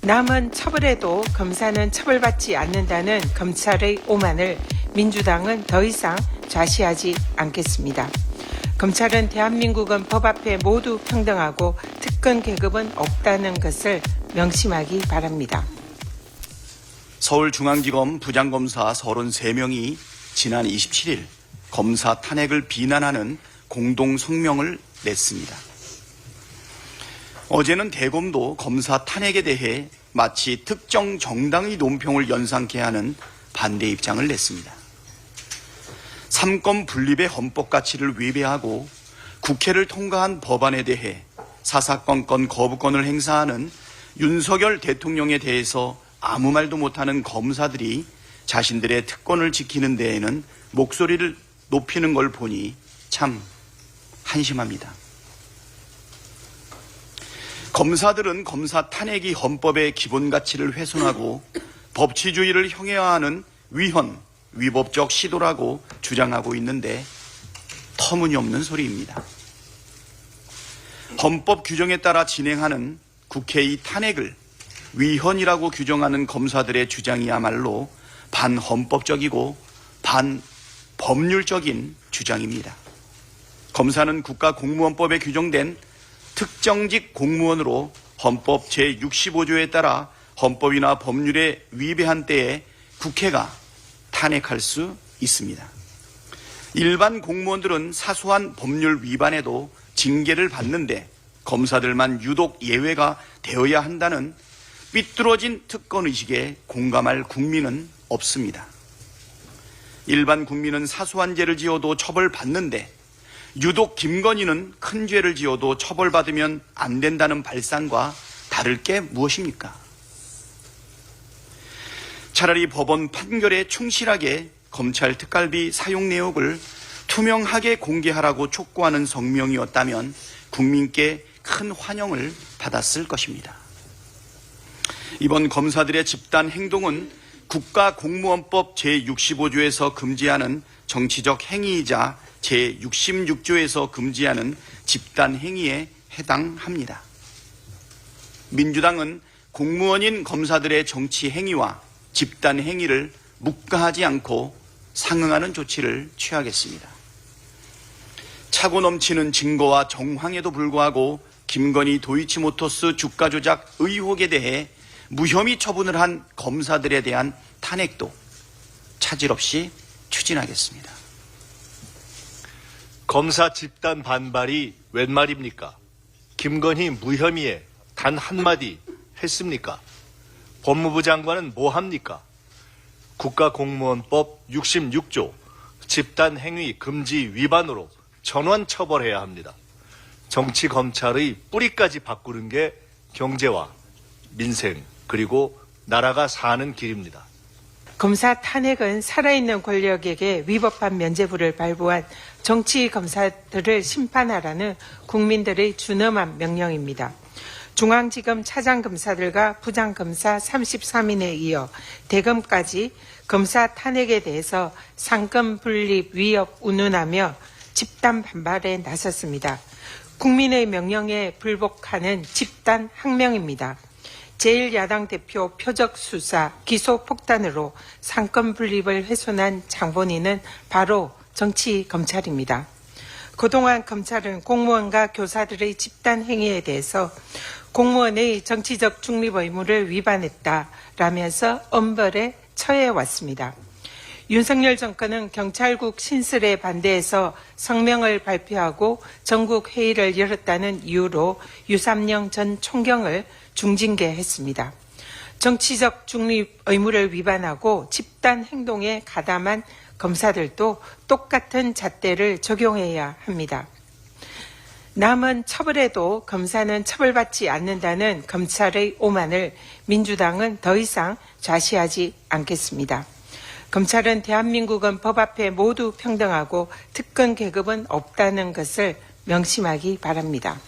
남은 처벌해도 검사는 처벌받지 않는다는 검찰의 오만을 민주당은 더 이상 좌시하지 않겠습니다. 검찰은 대한민국은 법 앞에 모두 평등하고 특권 계급은 없다는 것을 명심하기 바랍니다. 서울중앙지검 부장검사 33명이 지난 27일 검사 탄핵을 비난하는 공동 성명을 냈습니다. 어제는 대검도 검사 탄핵에 대해 마치 특정 정당의 논평을 연상케 하는 반대 입장을 냈습니다. 삼권 분립의 헌법 가치를 위배하고 국회를 통과한 법안에 대해 사사건건 거부권을 행사하는 윤석열 대통령에 대해서 아무 말도 못하는 검사들이 자신들의 특권을 지키는 데에는 목소리를 높이는 걸 보니 참 한심합니다. 검사들은 검사 탄핵이 헌법의 기본 가치를 훼손하고 법치주의를 형해화하는 위헌,위법적 시도라고 주장하고 있는데 터무니없는 소리입니다. 헌법 규정에 따라 진행하는 국회의 탄핵을 위헌이라고 규정하는 검사들의 주장이야말로 반헌법적이고 반법률적인 주장입니다. 검사는 국가공무원법에 규정된 특정직 공무원으로 헌법 제65조에 따라 헌법이나 법률에 위배한 때에 국회가 탄핵할 수 있습니다. 일반 공무원들은 사소한 법률 위반에도 징계를 받는데 검사들만 유독 예외가 되어야 한다는 삐뚤어진 특권의식에 공감할 국민은 없습니다. 일반 국민은 사소한 죄를 지어도 처벌받는데 유독 김건희는 큰 죄를 지어도 처벌받으면 안 된다는 발상과 다를 게 무엇입니까? 차라리 법원 판결에 충실하게 검찰 특갈비 사용 내역을 투명하게 공개하라고 촉구하는 성명이었다면 국민께 큰 환영을 받았을 것입니다. 이번 검사들의 집단 행동은 국가공무원법 제65조에서 금지하는 정치적 행위이자 제66조에서 금지하는 집단 행위에 해당합니다. 민주당은 공무원인 검사들의 정치 행위와 집단 행위를 묵과하지 않고 상응하는 조치를 취하겠습니다. 차고 넘치는 증거와 정황에도 불구하고 김건희 도이치모터스 주가 조작 의혹에 대해 무혐의 처분을 한 검사들에 대한 탄핵도 차질 없이 추진하겠습니다. 검사 집단 반발이 웬 말입니까? 김건희 무혐의에 단 한마디 했습니까? 법무부 장관은 뭐 합니까? 국가공무원법 66조 집단행위 금지 위반으로 전원 처벌해야 합니다. 정치 검찰의 뿌리까지 바꾸는 게 경제와 민생 그리고 나라가 사는 길입니다. 검사 탄핵은 살아있는 권력에게 위법한 면죄부를 발부한 정치 검사들을 심판하라는 국민들의 준엄한 명령입니다. 중앙지검 차장검사들과 부장검사 33인에 이어 대검까지 검사 탄핵에 대해서 상권 분립 위협 운운하며 집단 반발에 나섰습니다. 국민의 명령에 불복하는 집단 항명입니다. 제1야당 대표 표적 수사, 기소 폭탄으로 상권 분립을 훼손한 장본인은 바로 정치 검찰입니다. 그동안 검찰은 공무원과 교사들의 집단 행위에 대해서 공무원의 정치적 중립 의무를 위반했다라면서 엄벌에 처해왔습니다. 윤석열 정권은 경찰국 신설에 반대해서 성명을 발표하고 전국 회의를 열었다는 이유로 유삼영 전 총경을 중징계했습니다. 정치적 중립 의무를 위반하고 집단 행동에 가담한 검사들도 똑같은 잣대를 적용해야 합니다. 남은 처벌해도 검사는 처벌받지 않는다는 검찰의 오만을 민주당은 더 이상 좌시하지 않겠습니다. 검찰은 대한민국은 법 앞에 모두 평등하고 특권 계급은 없다는 것을 명심하기 바랍니다.